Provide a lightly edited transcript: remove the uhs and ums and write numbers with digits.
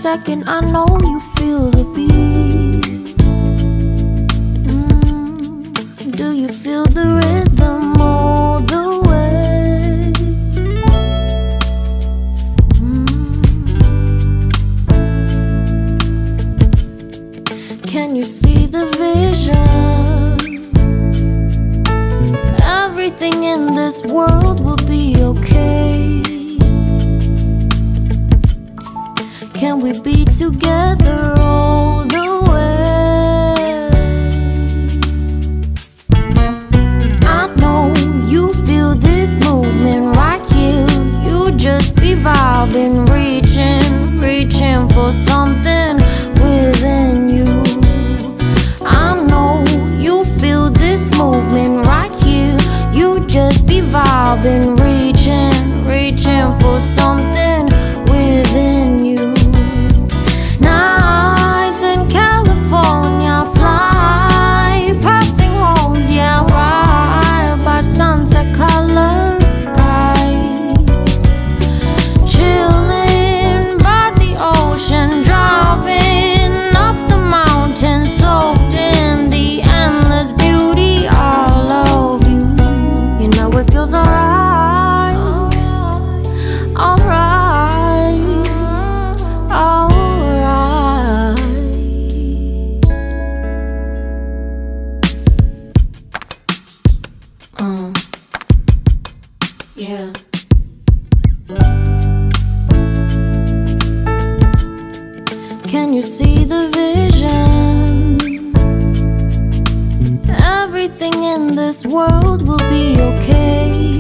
second I know you feel the beat. Do you feel the rhythm all the way? Can you see the vision? Everything in this world will be okay. Can we be together all the way? I know you feel this movement right here. You just be vibing, reaching for something within you. I know you feel this movement right here. You just be vibing, reaching for something within you. Nights in California, fly passing homes, yeah, right by sunset colored skies. Chilling by the ocean, driving up the mountain, soaked in the endless beauty all of you. You know it feels alright, alright, alright. Yeah. Can you see the vision? Everything in this world will be okay.